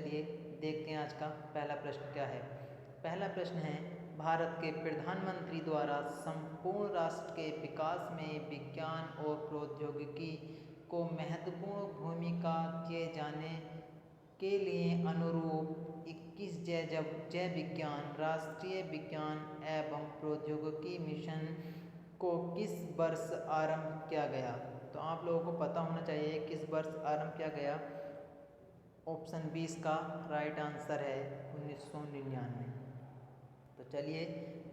चलिए देखते हैं आज का पहला प्रश्न क्या है। पहला प्रश्न है, भारत के प्रधानमंत्री द्वारा संपूर्ण राष्ट्र के विकास में विज्ञान और प्रौद्योगिकी को महत्वपूर्ण भूमिका दिए जाने के लिए अनुरूप 21 जय विज्ञान राष्ट्रीय विज्ञान एवं प्रौद्योगिकी मिशन को किस वर्ष आरंभ किया गया। तो आप लोगों को पता होना चाहिए किस वर्ष आरंभ किया गया। ऑप्शन 20 का राइट आंसर है 1999। तो चलिए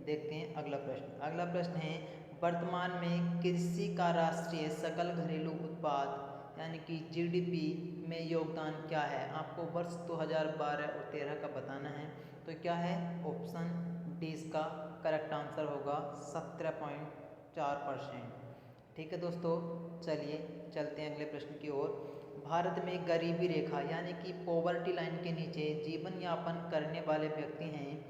देखते हैं अगला प्रश्न। अगला प्रश्न है, वर्तमान में कृषि का राष्ट्रीय सकल घरेलू उत्पाद यानी कि जीडीपी में योगदान क्या है। आपको वर्ष 2012 और 13 का बताना है। तो क्या है, ऑप्शन डी इसका करेक्ट आंसर होगा 17.4%। ठीक है दोस्तों, चलिए चलते हैं अगले प्रश्न की ओर। भारत में गरीबी रेखा यानी कि पॉवर्टी लाइन के नीचे जीवन यापन करने वाले व्यक्ति हैं।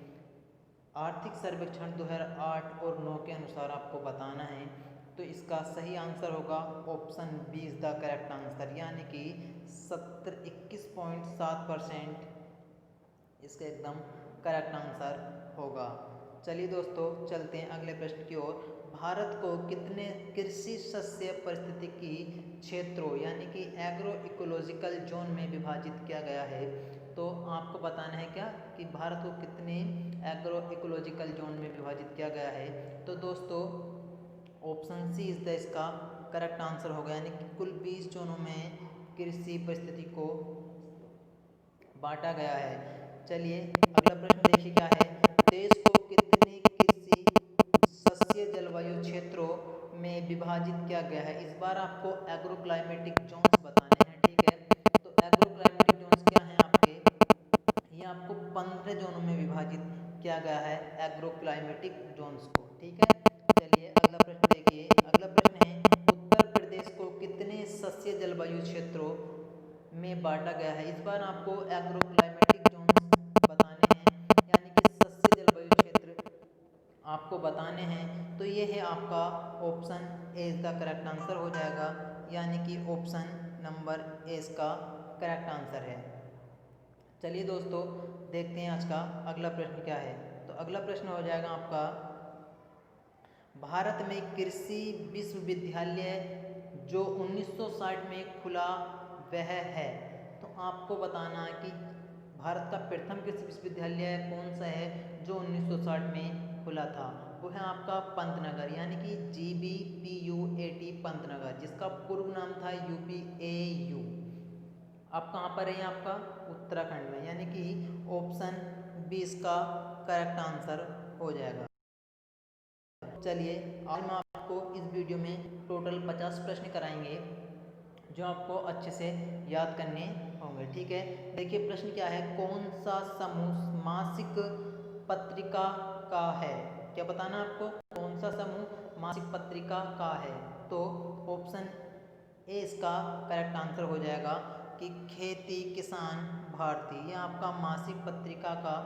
आर्थिक सर्वेक्षण 2008 और 9 के अनुसार आपको बताना है। तो इसका सही आंसर होगा option B is the correct answer, यानी कि 21.7% इसका एकदम करेक्ट आंसर होगा। चलिए दोस्तों चलते हैं अगले प्रश्न की ओर। भारत को कितने कृषि शस्य पारिस्थितिकी क्षेत्रों यानी कि एग्रो इकोलॉजिकल जोन में विभाजित किया गया है। तो आपको बताना है क्या कि भारत को कितने एग्रो इकोलॉजिकल जोन में विभाजित किया गया है। तो दोस्तों ऑप्शन सी इज द इसका करेक्ट आंसर होगा, यानी कि कुल 20 जोनों में कृषि परिस्थिति को बांटा गया है। चलिए अगला प्रश्न देखिए क्या है, देश को कितने कृषि सस्य जलवायु क्षेत्रों में विभाजित किया गया है। इस बार आपको एग्रो क्लाइमेटिक जोन्स बताने हैं। ठीक है, तो एग्रो क्लाइमेटिक जोन्स क्या हैं आपके, ये आपको 15 जोनों में विभाजित किया गया है एग्रो क्लाइमेटिक जोन्स को। ठीक है, चलिए अगला प्रश्न देखिए। अगला प्रश्न है, उत्तर प्रदेश को कितने सस्य जलवायु क्षेत्रों में बांटा गया है। इस बार आपको एग्रो क्लाइमेटिक जोन्स बताने हैं, यानी कि सस्य जलवायु क्षेत्र आपको बताने हैं। तो ये है आपका ऑप्शन ए इसका करेक्ट आंसर हो जाएगा, यानी कि ऑप्शन नंबर ए इसका करेक्ट आंसर है। चलिए दोस्तों देखते हैं आज का अगला प्रश्न क्या है। तो अगला प्रश्न हो जाएगा आपका, भारत में कृषि विश्वविद्यालय जो 1960 में खुला वह है। तो आपको बताना है कि भारत का प्रथम कृषि विश्वविद्यालय कौन सा है जो 1960 में खुला था। वो है आपका पंतनगर, यानी कि GBPUAT पंतनगर, जिसका पूर्व नाम था UPAU। आप कहाँ पर है, आपका उत्तराखंड में, यानी कि ऑप्शन बी इसका करेक्ट आंसर हो जाएगा। चलिए आज मैं आपको इस वीडियो में टोटल 50 प्रश्न कराएंगे जो आपको अच्छे से याद करने होंगे। ठीक है, देखिए प्रश्न क्या है, कौन सा समूह मासिक पत्रिका का है। क्या बताना आपको, कौन सा समूह मासिक पत्रिका का है। तो ऑप्शन ए इसका करेक्ट आंसर हो जाएगा कि खेती किसान भारती, ये आपका मासिक पत्रिका का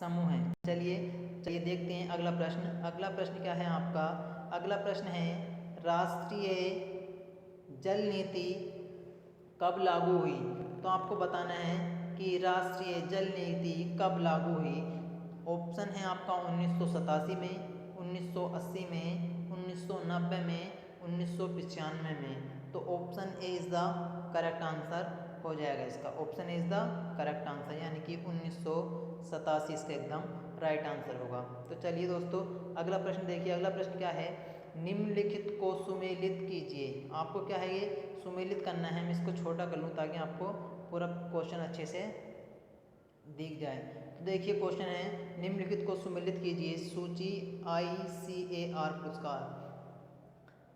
समूह है। चलिए चलिए देखते हैं अगला प्रश्न। अगला प्रश्न क्या है आपका, अगला प्रश्न है, राष्ट्रीय जल नीति कब लागू हुई। तो आपको बताना है कि राष्ट्रीय जल नीति कब लागू हुई। ऑप्शन है आपका 1987 में, 1980 में, 1990 में, 1995 में। तो option A is the correct answer हो जाएगा इसका। Option A is the correct answer, यानी कि 1987 इसका एकदम राइट आंसर होगा। तो चलिए दोस्तों अगला प्रश्न देखिए। अगला प्रश्न क्या है, निम्नलिखित को सुमेलित कीजिए। आपको क्या है, ये सुमेलित करना है। मैं इसको छोटा कर लूँ ताकि आपको पूरा क्वेश्चन अच्छे से दिख जाए। तो देखिए क्वेश्चन है, निम्नलिखित को सुमेलित कीजिए। सूची ICAR पुरस्कार,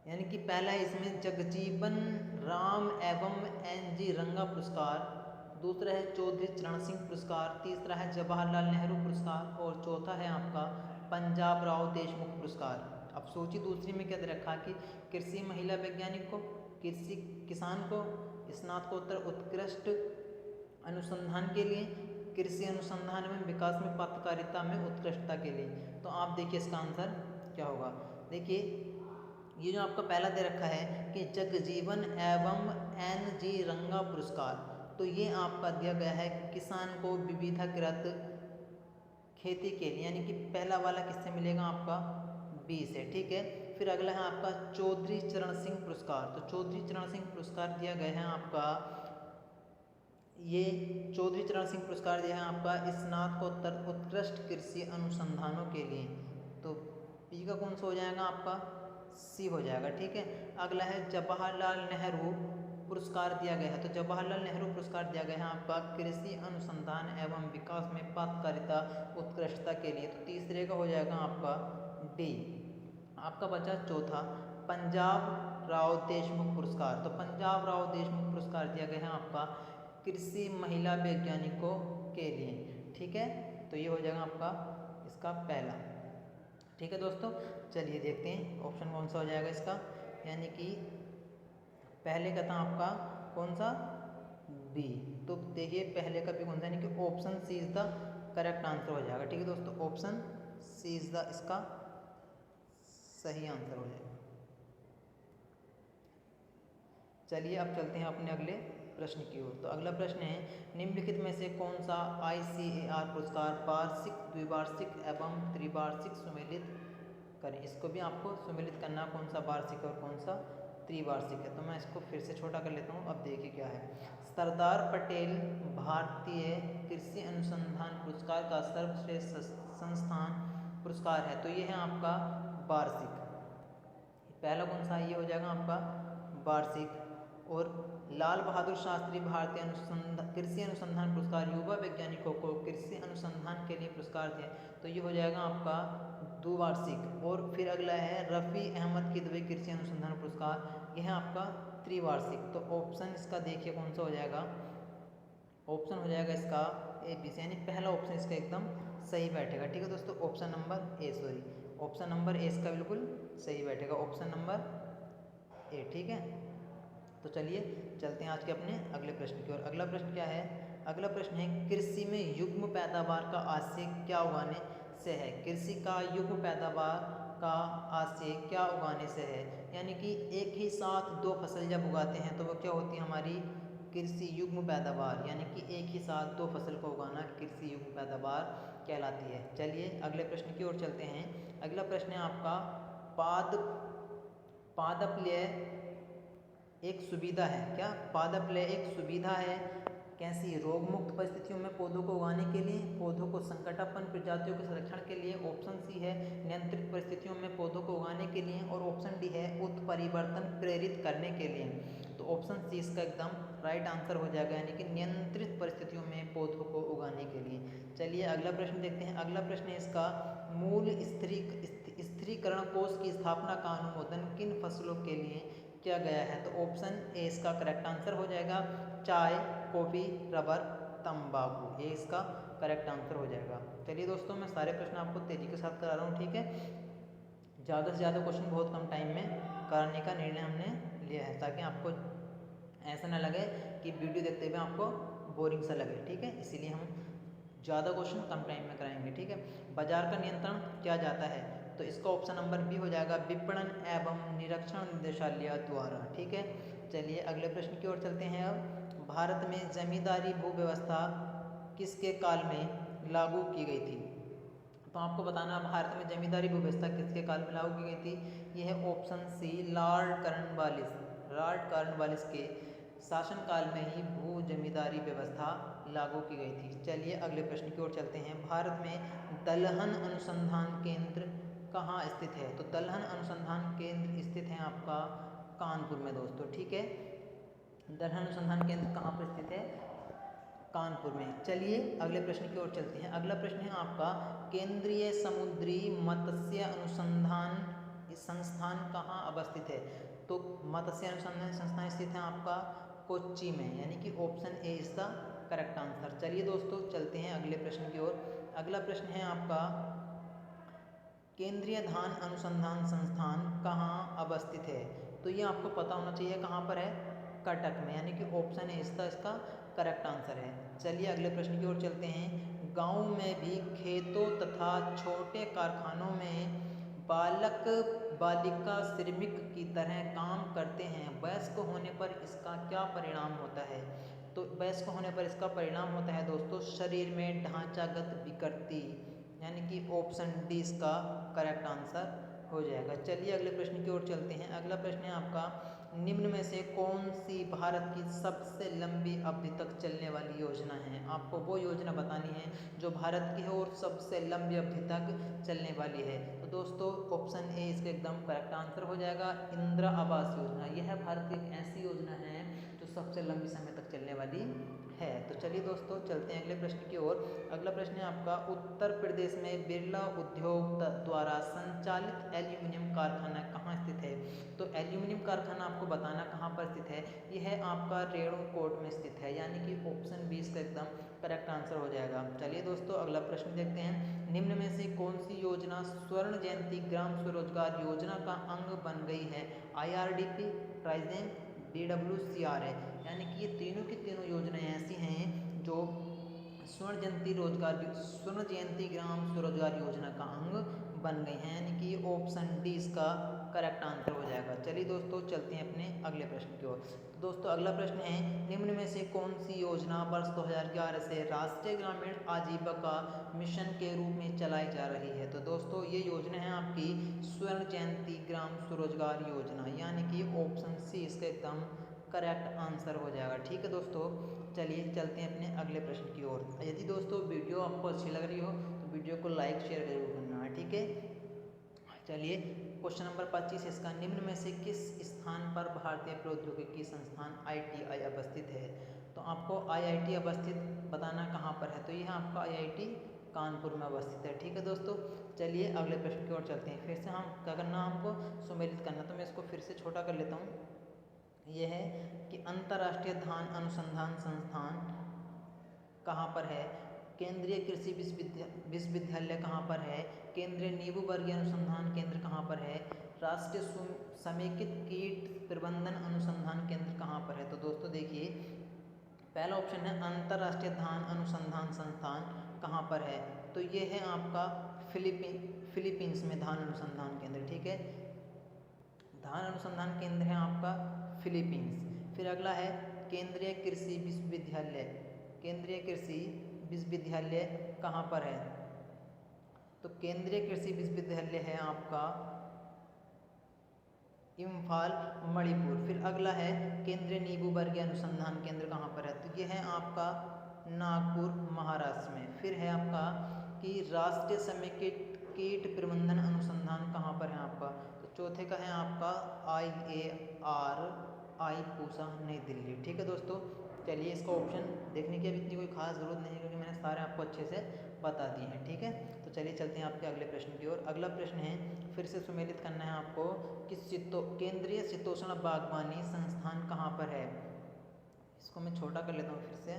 यानी कि पहला है इसमें जगजीवन राम एवं NG रंगा पुरस्कार, दूसरा है चौधरी चरण सिंह पुरस्कार, तीसरा है जवाहरलाल नेहरू पुरस्कार और चौथा है आपका पंजाब राव देशमुख पुरस्कार। अब सूची दूसरी में क्या दे रखा कि कृषि महिला वैज्ञानिक को, कृषि किसान को, स्नातकोत्तर उत्कृष्ट अनुसंधान के लिए, कृषि अनुसंधान में विकास में पत्रकारिता में उत्कृष्टता के लिए। तो आप देखिए इसका आंसर क्या होगा। देखिए ये जो आपका पहला दे रखा है कि जगजीवन एवं NG रंगा पुरस्कार, तो ये आपका दिया गया है किसान को विविधकृत खेती के लिए, यानी कि पहला वाला किससे मिलेगा आपका बी से, ठीक है। फिर अगला है आपका चौधरी चरण सिंह पुरस्कार। तो चौधरी चरण सिंह पुरस्कार दिया गया है आपका, ये चौधरी चरण सिंह पुरस्कार दिया है आपका स्नातकोत्तर उत्कृष्ट कृषि अनुसंधानों के लिए। तो पी का कौन सा हो जाएगा आपका सी हो जाएगा, ठीक है। अगला है जवाहरलाल नेहरू पुरस्कार दिया गया है। तो जवाहरलाल नेहरू पुरस्कार दिया गया है आपका कृषि अनुसंधान एवं विकास में पत्रकारिता उत्कृष्टता के लिए। तो तीसरे का हो जाएगा आपका डी। आपका बचा चौथा पंजाब राव देशमुख पुरस्कार। तो पंजाब राव देशमुख पुरस्कार दिया गया है आपका कृषि महिला वैज्ञानिकों के लिए, ठीक है। तो ये हो जाएगा आपका इसका पहला, ठीक है दोस्तों। चलिए देखते हैं ऑप्शन कौन सा हो जाएगा इसका, यानी कि पहले का था आपका कौन सा बी। तो देखिए पहले का भी कौन सा, यानी कि option C is the correct answer हो जाएगा, ठीक है दोस्तों। ऑप्शन सी इज द इसका सही आंसर हो जाएगा। चलिए अब चलते हैं अपने अगले प्रश्न की ओर। तो अगला प्रश्न है निम्नलिखित में से कौन सा ICAR पुरस्कार वार्षिक, द्विवार्षिक एवं त्रिवार्षिक सम्मिलित करें। इसको भी आपको सम्मिलित करना, कौन सा वार्षिक और कौन सा त्रिवार्षिक है। तो मैं इसको फिर से छोटा कर लेता हूँ। अब देखिए क्या है, सरदार पटेल भारतीय कृषि अनुसंधान पुरस्कार का सर्वश्रेष्ठ संस्थान पुरस्कार है। तो ये है आपका वार्षिक, पहला कौन सा ये हो जाएगा आपका वार्षिक। और लाल बहादुर शास्त्री भारतीय कृषि अनुसंधान पुरस्कार युवा वैज्ञानिकों को कृषि अनुसंधान के लिए पुरस्कार दिए। तो ये हो जाएगा आपका द्विवार्षिक। और फिर अगला है रफ़ी अहमद किदवई कृषि अनुसंधान पुरस्कार, यह है आपका त्रिवार्षिक। तो ऑप्शन इसका देखिए कौन सा हो जाएगा, ऑप्शन हो जाएगा इसका ए बी सी, यानी पहला ऑप्शन इसका एकदम सही बैठेगा, ठीक है दोस्तों। Option number A, sorry option number A इसका बिल्कुल सही बैठेगा, ऑप्शन नंबर ए, ठीक है। तो चलिए चलते हैं आज के अपने अगले प्रश्न की ओर। अगला प्रश्न क्या है, अगला प्रश्न है कृषि में युग्म पैदावार का आशय क्या उगाने से है। कृषि का युग्म पैदावार का आशय क्या उगाने से है, यानी कि एक ही साथ दो फसल जब उगाते हैं तो वो क्या होती है हमारी कृषि युग्म पैदावार, यानी कि एक ही साथ दो फसल को उगाना कृषि युग्म पैदावार कहलाती है। चलिए अगले प्रश्न की ओर चलते हैं। अगला प्रश्न है आपका पादपलय एक सुविधा है। क्या पादपलय एक सुविधा है कैसी, रोगमुक्त परिस्थितियों में पौधों को उगाने के लिए, पौधों को संकटापन्न प्रजातियों के संरक्षण के लिए, ऑप्शन सी है नियंत्रित परिस्थितियों में पौधों को उगाने के लिए, और ऑप्शन डी है उत्परिवर्तन प्रेरित करने के लिए। तो ऑप्शन सी इसका एकदम राइट आंसर हो जाएगा, यानी कि नियंत्रित परिस्थितियों में पौधों को उगाने के लिए। चलिए अगला प्रश्न देखते हैं। अगला प्रश्न है इसका मूल स्थिरीकरण कोष की स्थापना का अनुमोदन किन फसलों के लिए किया गया है। तो ऑप्शन ए इसका करेक्ट आंसर हो जाएगा, चाय, कॉफ़ी, रबर, तंबाकू, ये इसका करेक्ट आंसर हो जाएगा। चलिए दोस्तों मैं सारे प्रश्न आपको तेजी के साथ करा रहा हूँ, ठीक है। ज़्यादा से ज़्यादा क्वेश्चन बहुत कम टाइम में कराने का निर्णय हमने लिया है, ताकि आपको ऐसा ना लगे कि वीडियो देखते हुए आपको बोरिंग सा लगे, ठीक है। इसीलिए हम ज़्यादा क्वेश्चन कम टाइम में कराएंगे, ठीक है। बाजार का नियंत्रण किया जाता है। तो इसका ऑप्शन नंबर बी हो जाएगा, विपणन एवं निरीक्षण निदेशालय द्वारा, ठीक है। चलिए अगले प्रश्न की ओर चलते हैं। अब भारत में जमींदारी भू व्यवस्था किसके काल में लागू की गई थी। तो आपको बताना भारत में जमींदारी भू व्यवस्था किसके काल में लागू की गई थी। यह है ऑप्शन सी लॉर्ड कॉर्नवालिस के शासनकाल में ही भू जमींदारी व्यवस्था लागू की गई थी। चलिए अगले प्रश्न की ओर चलते हैं। भारत में दलहन अनुसंधान केंद्र कहाँ स्थित है। तो दलहन अनुसंधान केंद्र स्थित है आपका कानपुर में दोस्तों, ठीक है। दलहन अनुसंधान केंद्र कहाँ पर स्थित है, कानपुर में। चलिए अगले प्रश्न की ओर चलते हैं। अगला प्रश्न है आपका केंद्रीय समुद्री मत्स्य अनुसंधान संस्थान कहाँ अवस्थित है। तो मत्स्य अनुसंधान संस्थान स्थित है आपका कोच्चि में, यानी कि option A is the correct answer. चलिए दोस्तों चलते हैं अगले प्रश्न की ओर। अगला प्रश्न है आपका केंद्रीय धान अनुसंधान संस्थान कहाँ अवस्थित है। तो ये आपको पता होना चाहिए कहाँ पर है, कटक में, यानी कि ऑप्शन ए इसका करेक्ट आंसर है। चलिए अगले प्रश्न की ओर चलते हैं। गांव में भी खेतों तथा छोटे कारखानों में बालक बालिका श्रमिक की तरह काम करते हैं, वयस्क होने पर इसका क्या परिणाम होता है। तो वयस्क होने पर इसका परिणाम होता है दोस्तों शरीर में ढांचागत विकृति, यानी कि ऑप्शन डी इसका करेक्ट आंसर हो जाएगा। चलिए अगले प्रश्न की ओर चलते हैं। अगला प्रश्न है आपका, निम्न में से कौन सी भारत की सबसे लंबी अवधि तक चलने वाली योजना है? आपको वो योजना बतानी है जो भारत की है और सबसे लंबी अवधि तक चलने वाली है। तो दोस्तों ऑप्शन ए इसका एकदम करेक्ट आंसर हो जाएगा, इंदिरा आवास योजना। यह भारत की एक ऐसी योजना है जो सबसे लंबी समय तक चलने वाली है। तो चलिए दोस्तों चलते हैं अगले प्रश्न की ओर। अगला प्रश्न है आपका, उत्तर प्रदेश में बिरला उद्योग द्वारा संचालित एल्यूमिनियम कारखाना कहाँ स्थित है? तो एल्यूमिनियम कारखाना आपको बताना कहाँ पर स्थित है। यह आपका रेणुकूट में स्थित है, यानी कि ऑप्शन 20 का एकदम करेक्ट आंसर हो जाएगा। चलिए दोस्तों अगला प्रश्न देखते हैं। निम्न में से कौन सी योजना स्वर्ण जयंती ग्राम स्वरोजगार योजना का अंग बन गई है? IRDP, ट्राइजेन, DWCR है। यानी कि ये तीनों की तीनों योजनाएं ऐसी हैं जो स्वर्ण जयंती ग्राम स्वरोजगार योजना का अंग बन गई हैं, यानी कि ऑप्शन डी इसका करेक्ट आंसर हो जाएगा। चलिए दोस्तों चलते हैं अपने अगले प्रश्न की ओर। तो दोस्तों अगला प्रश्न है, निम्न में से कौन सी योजना वर्ष 2011 से राष्ट्रीय ग्रामीण आजीविका मिशन के रूप में चलाई जा रही है? तो दोस्तों ये योजना है आपकी स्वर्ण जयंती ग्राम स्वरोजगार योजना, यानी कि ऑप्शन सी इसका एकदम करेक्ट आंसर हो जाएगा। ठीक है दोस्तों, चलिए चलते हैं अपने अगले प्रश्न की ओर। यदि दोस्तों वीडियो आपको अच्छी लग रही हो तो वीडियो को लाइक शेयर जरूर करना है, ठीक है। चलिए क्वेश्चन नंबर 25 इसका, निम्न में से किस स्थान पर भारतीय प्रौद्योगिकी संस्थान ITI अवस्थित है? तो आपको IIT अवस्थित बताना कहाँ पर है। तो यह आपका IIT कानपुर में अवस्थित है। ठीक है दोस्तों, चलिए अगले प्रश्न की ओर चलते हैं। फिर से हम क्या करना, हमको सुमेलित करना। तो मैं इसको फिर से छोटा कर लेता हूँ। यह है कि अंतर्राष्ट्रीय धान अनुसंधान संस्थान कहाँ पर है? केंद्रीय कृषि विश्वविद्यालय कहाँ पर है? केंद्रीय नींबू वर्गीय अनुसंधान केंद्र कहाँ पर है? राष्ट्रीय समेकित कीट प्रबंधन अनुसंधान केंद्र कहाँ पर है? तो दोस्तों देखिए, पहला ऑप्शन है अंतर्राष्ट्रीय धान अनुसंधान संस्थान कहाँ पर है? तो ये है आपका फिलीपींस में धान अनुसंधान केंद्र। ठीक है, धान अनुसंधान केंद्र है आपका फिलीपींस। फिर अगला है केंद्रीय कृषि विश्वविद्यालय। केंद्रीय कृषि विश्वविद्यालय कहाँ पर है? तो केंद्रीय कृषि विश्वविद्यालय है आपका इम्फाल, मणिपुर। फिर अगला है केंद्रीय नींबू वर्गीय अनुसंधान केंद्र कहाँ पर है? तो ये है आपका नागपुर, महाराष्ट्र में। फिर है आपका कि राष्ट्रीय समेकित कीट प्रबंधन अनुसंधान कहाँ पर है आपका? तो चौथे का है आपका IARI पूसा, नई दिल्ली। ठीक है दोस्तों, चलिए इसका ऑप्शन देखने की अब इतनी कोई खास जरूरत नहीं है क्योंकि मैंने सारे आपको अच्छे से बता दिए हैं। ठीक है, तो चलिए चलते हैं आपके अगले प्रश्न की ओर। अगला प्रश्न है, फिर से सुमेलित करना है आपको कि केंद्रीय शीतोष्ण बागवानी संस्थान कहाँ पर है? इसको मैं छोटा कर लेता हूँ फिर से,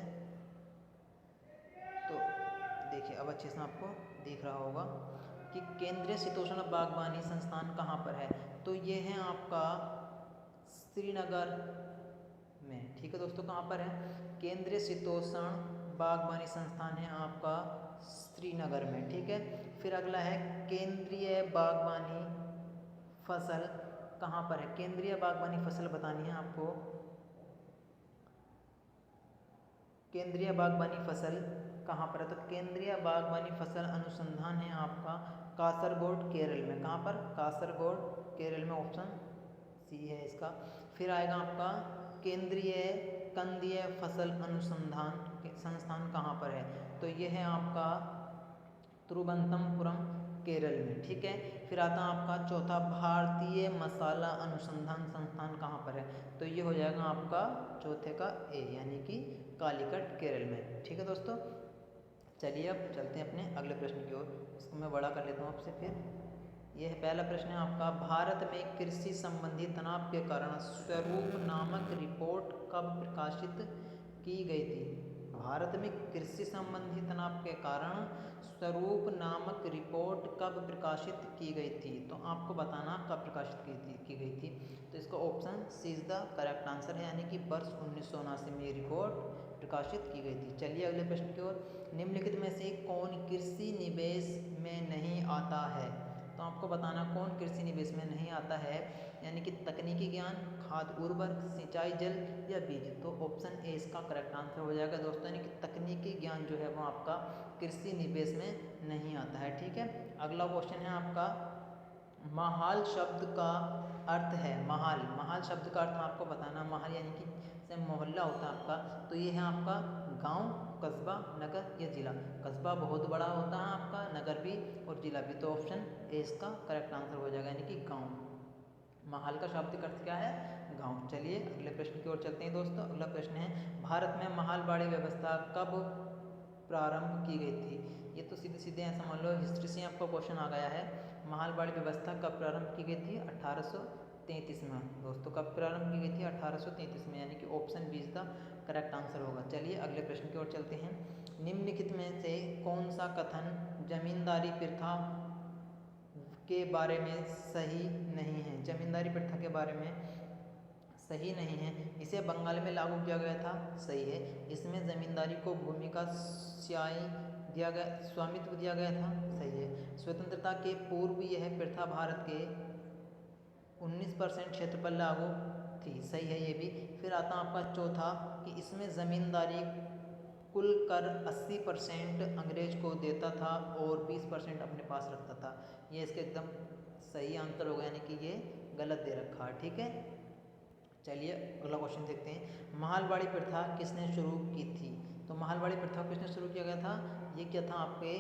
तो देखिए अब अच्छे से आपको दिख रहा होगा कि केंद्रीय शीतोष्ण बागवानी संस्थान कहाँ पर है। तो ये है आपका श्रीनगर में। ठीक है दोस्तों, कहाँ पर है? केंद्रीय शीतोष्ण बागवानी संस्थान है आपका श्रीनगर में। ठीक है, फिर अगला है केंद्रीय बागवानी फसल कहाँ पर है? केंद्रीय बागवानी फसल बतानी है आपको। केंद्रीय बागवानी फसल कहाँ पर है? तो केंद्रीय बागवानी फसल अनुसंधान है आपका कासरगोड, केरल में। कहाँ पर? कासरगोड, केरल में, ऑप्शन सी है इसका। फिर आएगा आपका केंद्रीय कंदीय फसल अनुसंधान संस्थान कहाँ पर है? तो ये है आपका तिरुवनंतपुरम, केरल में। ठीक है, फिर आता है आपका चौथा, भारतीय मसाला अनुसंधान संस्थान कहाँ पर है? तो ये हो जाएगा आपका चौथे का ए, यानी कि कालीकट, केरल में। ठीक है दोस्तों, चलिए अब चलते हैं अपने अगले प्रश्न की ओर। इसको मैं बड़ा कर लेता हूँ आपसे। फिर यह पहला प्रश्न है आपका, भारत में कृषि संबंधी तनाव के कारण स्वरूप नामक रिपोर्ट कब प्रकाशित की गई थी? भारत में कृषि संबंधी तनाव के कारण स्वरूप नामक रिपोर्ट कब प्रकाशित की गई थी? तो आपको बताना कब प्रकाशित की गई थी। तो इसका option C is the correct answer है, यानी कि वर्ष 1979 में ये रिपोर्ट प्रकाशित की गई थी। चलिए अगले प्रश्न की ओर। निम्नलिखित में से कौन कृषि निवेश में नहीं आता है? तो आपको बताना कौन कृषि निवेश में नहीं आता है, यानी कि तकनीकी ज्ञान, खाद उर्वरक, सिंचाई जल या बीज। तो ऑप्शन ए इसका करेक्ट आंसर हो जाएगा दोस्तों, यानी कि तकनीकी ज्ञान जो है वो आपका कृषि निवेश में नहीं आता है। ठीक है, अगला क्वेश्चन है आपका, महाल शब्द का अर्थ है, महाल शब्द का अर्थ आपको बताना, महाल यानी कि जैसे मोहल्ला होता है आपका, तो ये है आपका गांव, कस्बा, नगर या जिला। कस्बा बहुत बड़ा होता है आपका, नगर भी और जिला भी। तो ऑप्शन ए इसका करेक्ट आंसर हो जाएगा, यानी कि गांव। महाल का शाब्दिक अर्थ क्या है, गांव। चलिए अगले प्रश्न की ओर चलते हैं दोस्तों। अगला प्रश्न है, भारत में महलबाड़ी व्यवस्था कब प्रारंभ की गई थी। ये तो सीधे सीधे ऐसा मान लो हिस्ट्री से आपका क्वेश्चन आ गया है। महलबाड़ी व्यवस्था कब प्रारंभ की गई थी, 1833 में दोस्तों। कब प्रारंभ की गई थी, 1833 में, यानी कि ऑप्शन बी इसका करेक्ट आंसर होगा। चलिए अगले प्रश्न की ओर चलते हैं। निम्नलिखित में से कौन सा कथन जमींदारी प्रथा के बारे में सही नहीं है, जमींदारी प्रथा के बारे में सही नहीं है। इसे बंगाल में लागू किया गया था, सही है। इसमें जमींदारी को भूमि का स्वामित्व दिया गया था, सही है। स्वतंत्रता के पूर्व यह प्रथा भारत के 19% क्षेत्र पर लागू थी, सही है ये भी। फिर आता आपका चौथा कि इसमें जमींदारी कुल कर 80% अंग्रेज को देता था और 20% अपने पास रखता था। ये इसके एकदम सही आंसर होगा, यानी कि ये गलत दे रखा है। ठीक है, चलिए अगला क्वेश्चन देखते हैं। महलबाड़ी प्रथा किसने शुरू की थी। तो महलबाड़ी प्रथा किसने शुरू किया गया था, ये क्या था आपके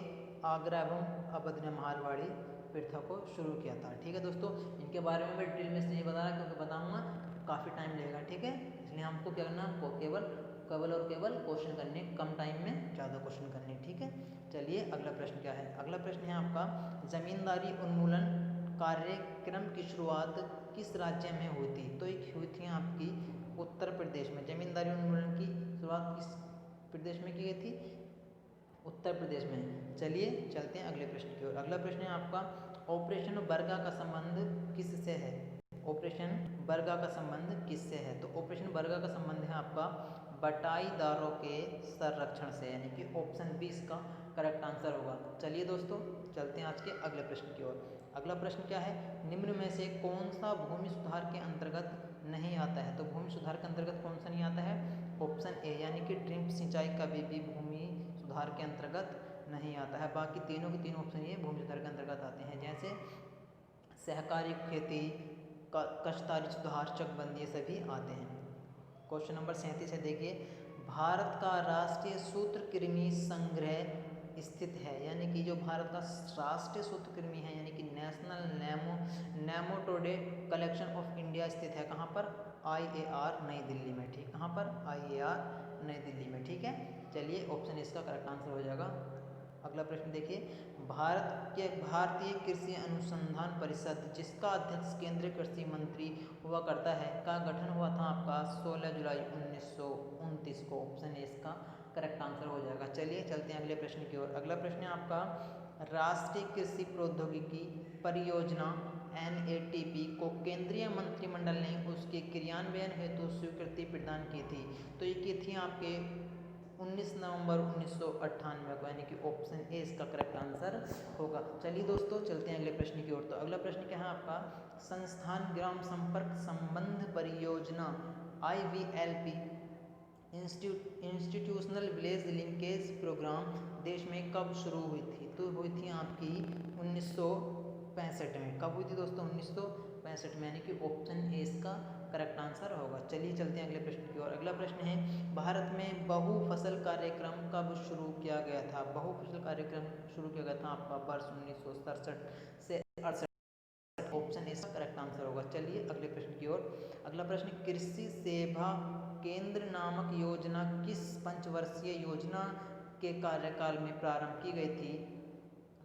आगरा एवं अवध ने महलबाड़ी प्रथा को शुरू किया था। ठीक है दोस्तों, इनके बारे में मैं डिटेल में इसलिए बता रहा क्योंकि बताऊंगा काफ़ी टाइम लगेगा। ठीक है, इसलिए हमको क्या करना, केवल और केवल क्वेश्चन करने, कम टाइम में ज़्यादा क्वेश्चन करने। ठीक है, चलिए अगला प्रश्न क्या है। अगला प्रश्न है आपका, जमींदारी उन्मूलन कार्यक्रम की शुरुआत किस राज्य में हुई थी। तो एक हुई थी आपकी उत्तर प्रदेश में। जमींदारी उन्मूलन की शुरुआत किस प्रदेश में की गई थी, उत्तर प्रदेश में। चलिए चलते हैं अगले प्रश्न की ओर। अगला प्रश्न है आपका, ऑपरेशन बर्गा का संबंध किससे है। ऑपरेशन बर्गा का संबंध किससे है। तो ऑपरेशन बर्गा का संबंध है आपका बटाईदारों के संरक्षण से, यानी कि ऑप्शन बी इसका करेक्ट आंसर होगा। चलिए दोस्तों चलते हैं आज के अगले प्रश्न की ओर। अगला प्रश्न क्या है, निम्न में से कौन सा भूमि सुधार के अंतर्गत नहीं आता है। तो भूमि सुधार के अंतर्गत कौन सा नहीं आता है, ऑप्शन ए, यानी कि ड्रिप सिंचाई कभी भी भूमि सुधार के अंतर्गत नहीं आता है। बाकी तीनों के तीनों ऑप्शन ये भूमि सुधार के अंतर्गत आते हैं, जैसे सहकारी खेती, काश्तकारी सुधार, चकबंदी, ये सभी आते हैं। क्वेश्चन नंबर 37 है, देखिए, भारत का राष्ट्रीय सूत्रकृमि संग्रह स्थित है, यानी कि जो भारत का राष्ट्रीय सूत्रकृमि है, यानी कि नेशनल नेमाटोडे कलेक्शन ऑफ इंडिया स्थित है कहाँ पर, IAR नई दिल्ली में। ठीक, कहाँ पर, IAR नई दिल्ली में। ठीक है, चलिए ऑप्शन इसका करेक्ट आंसर हो जाएगा। अगला प्रश्न देखिए, भारतीय कृषि अनुसंधान परिषद, जिसका अध्यक्ष केंद्रीय कृषि मंत्री हुआ करता है, का गठन हुआ था आपका 16 जुलाई 1929 को। ऑप्शन ए इसका करेक्ट आंसर हो जाएगा। चलिए चलते हैं अगले प्रश्न की ओर। अगला प्रश्न है आपका, राष्ट्रीय कृषि प्रौद्योगिकी परियोजना NATP को केंद्रीय मंत्रिमंडल ने उसके क्रियान्वयन हेतु स्वीकृति प्रदान की थी। तो ये की थी आपके 19 नवंबर 1998 को, यानी कि ऑप्शन ए इसका करेक्ट आंसर होगा। चलिए दोस्तों चलते हैं अगले प्रश्न की ओर। तो अगला प्रश्न क्या है आपका, संस्थान ग्राम संपर्क संबंध परियोजना IVLP institutional village linkage programme देश में कब शुरू हुई थी। तो हुई थी आपकी 1965 में। कब हुई थी दोस्तों, 1965 में, यानी कि ऑप्शन ए इसका करेक्ट आंसर होगा। चलिए चलते हैं अगले प्रश्न की ओर। अगला प्रश्न है, भारत में बहुफसल कार्यक्रम कब शुरू किया गया था। बहुफसल कार्यक्रम शुरू किया गया था आपका वर्ष 1967 से 68। ऑप्शन इसका करेक्ट आंसर होगा। चलिए अगले प्रश्न की ओर। अगला प्रश्न, कृषि सेवा केंद्र नामक योजना किस पंचवर्षीय योजना के कार्यकाल में प्रारंभ की गई थी।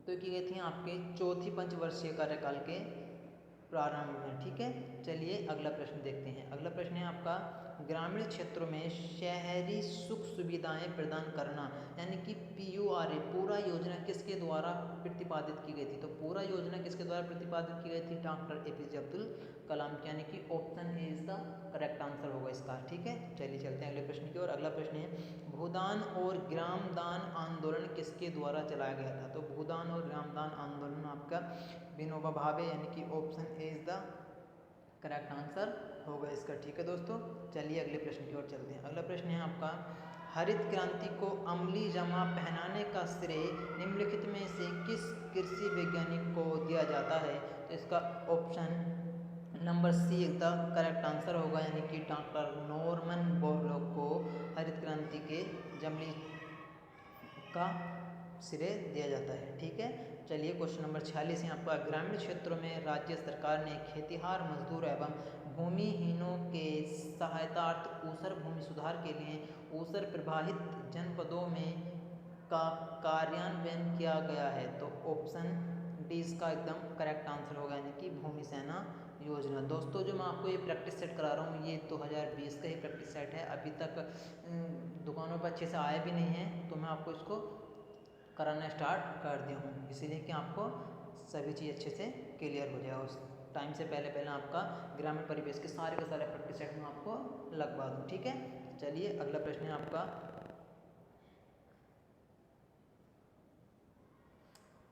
तो की गई थी आपके चौथी पंचवर्षीय कार्यकाल के प्रारंभ में। ठीक है, चलिए अगला प्रश्न देखते हैं। अगला प्रश्न है आपका, ग्रामीण क्षेत्रों में शहरी सुख सुविधाएं प्रदान करना, यानी कि PURA पूरा योजना किसके द्वारा प्रतिपादित की गई थी? तो पूरा योजना किसके द्वारा प्रतिपादित की गई थी? डॉक्टर APJ अब्दुल कलाम, यानी कि option A is the correct answer होगा इसका। ठीक है, चलिए चलते हैं अगले प्रश्न की ओर। अगला प्रश्न है भूदान और ग्रामदान आंदोलन किसके द्वारा चलाया गया था? तो भूदान और ग्रामदान आंदोलन आपका विनोबा भावे, यानी कि option A is the correct answer होगा इसका। ठीक है दोस्तों, चलिए अगले प्रश्न की ओर चलते हैं। अगला प्रश्न है आपका हरित क्रांति को अमली जमा पहनाने का श्रेय निम्नलिखित में से किस कृषि वैज्ञानिक को दिया जाता है? तो इसका option number see the correct answer होगा, यानी कि डॉक्टर नॉर्मन बोरलॉग को हरित क्रांति के जमली का श्रेय दिया जाता है। ठीक है, चलिए क्वेश्चन नंबर 46 है आपका ग्रामीण क्षेत्रों में राज्य सरकार ने खेतिहार मजदूर एवं भूमिहीनों के सहायतार्थ ऊसर भूमि सुधार के लिए ऊसर प्रभावित जनपदों में का कार्यान्वयन किया गया है। तो ऑप्शन डी इसका एकदम करेक्ट आंसर होगा, यानी कि भूमि सेना योजना। दोस्तों जो मैं आपको ये प्रैक्टिस सेट करा रहा हूँ ये 2020 का ही प्रैक्टिस सेट है, अभी तक दुकानों पर अच्छे से आया भी नहीं है, तो मैं आपको इसको कराना स्टार्ट कर दिया हूँ, इसीलिए कि आपको सभी चीज़ अच्छे से क्लियर हो जाए। उस टाइम से पहले आपका ग्रामीण परिवेश के सारे प्रैक्टिस सेट में आपको लगवा दूँ। ठीक है, चलिए अगला प्रश्न है आपका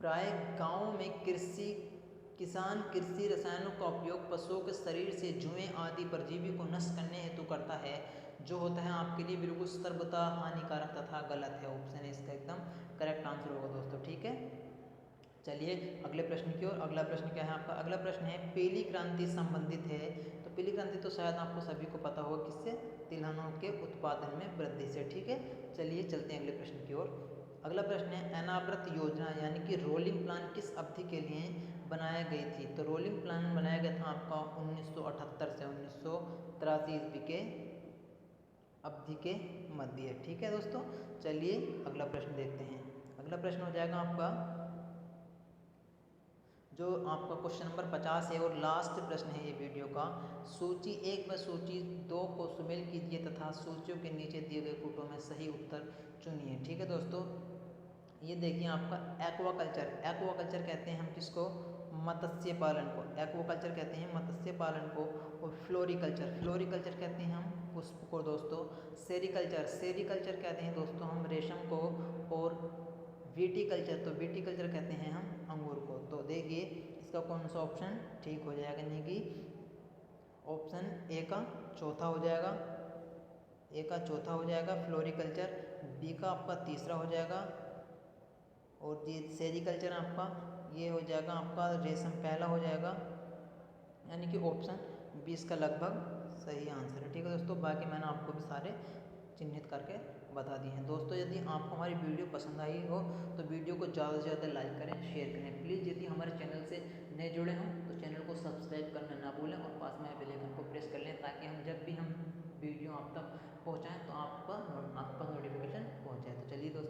प्राय गाँव में किसान कृषि रसायनों का उपयोग पशुओं के शरीर से जुएं आदि परजीवी को नष्ट करने हेतु करता है, जो होता है आपके लिए बिल्कुल सर्वथा हानिकारक तथा गलत है। ऑप्शन है इसका एकदम करेक्ट आंसर होगा दोस्तों। ठीक है, चलिए अगले प्रश्न की ओर। अगला प्रश्न क्या है आपका? अगला प्रश्न है पीली क्रांति संबंधित है। तो पीली क्रांति तो शायद आपको सभी को पता होगा किससे? तिलहनों के उत्पादन में वृद्धि से। ठीक है, चलिए चलते हैं अगले प्रश्न की ओर। अगला प्रश्न है अनावृत योजना यानी कि रोलिंग प्लान किस अवधि के लिए बनाया गई थी? तो रोलिंग प्लान बनाया गया था आपका 1978 से 1983 ईस्वी के अवधि के मध्य। ठीक है दोस्तों, चलिए अगला प्रश्न देखते हैं। अगला प्रश्न हो जाएगा आपका जो आपका क्वेश्चन नंबर 50 है और लास्ट प्रश्न है ये वीडियो का। सूची 1 व सूची 2 को सुमेल कीजिए तथा सूचियों के नीचे दिए गए कूटों में सही उत्तर चुनिए। ठीक है दोस्तों, ये देखिए आपका एक्वाकल्चर। एक्वाकल्चर कहते हैं हम किसको? मत्स्य पालन को एक्वाकल्चर कहते हैं, मत्स्य पालन को। और फ्लोरिकल्चर, फ्लोरिकल्चर कहते हैं हम पुष्प को दोस्तों। सेरिकल्चर, सेरिकल्चर कहते हैं दोस्तों हम रेशम को। और विटीकल्चर, तो विटीकल्चर कहते हैं हम अंगूर को। तो देखिए इसका कौन सा ऑप्शन ठीक हो जाएगा, यानी कि ऑप्शन ए का चौथा हो जाएगा, ए का चौथा हो जाएगा फ्लोरिकल्चर, बी का आपका तीसरा हो जाएगा, और ये सेरिकल्चर आपका ये हो जाएगा आपका रेशम पहला हो जाएगा, यानी कि ऑप्शन 20 का लगभग सही आंसर है। ठीक है दोस्तों, बाकी मैंने आपको भी सारे चिन्हित करके बता दिए हैं। दोस्तों यदि आपको हमारी वीडियो पसंद आई हो तो वीडियो को ज़्यादा से ज़्यादा लाइक करें, शेयर करें। प्लीज़ यदि हमारे चैनल से नए जुड़े हों तो चैनल को सब्सक्राइब करना ना भूलें और पास में बेल आइकन को प्रेस कर लें, ताकि हम जब भी हम वीडियो आप तक पहुँचाएँ तो आप पर नोटिफिकेशन पहुँच जाए। तो चलिए दोस्तों।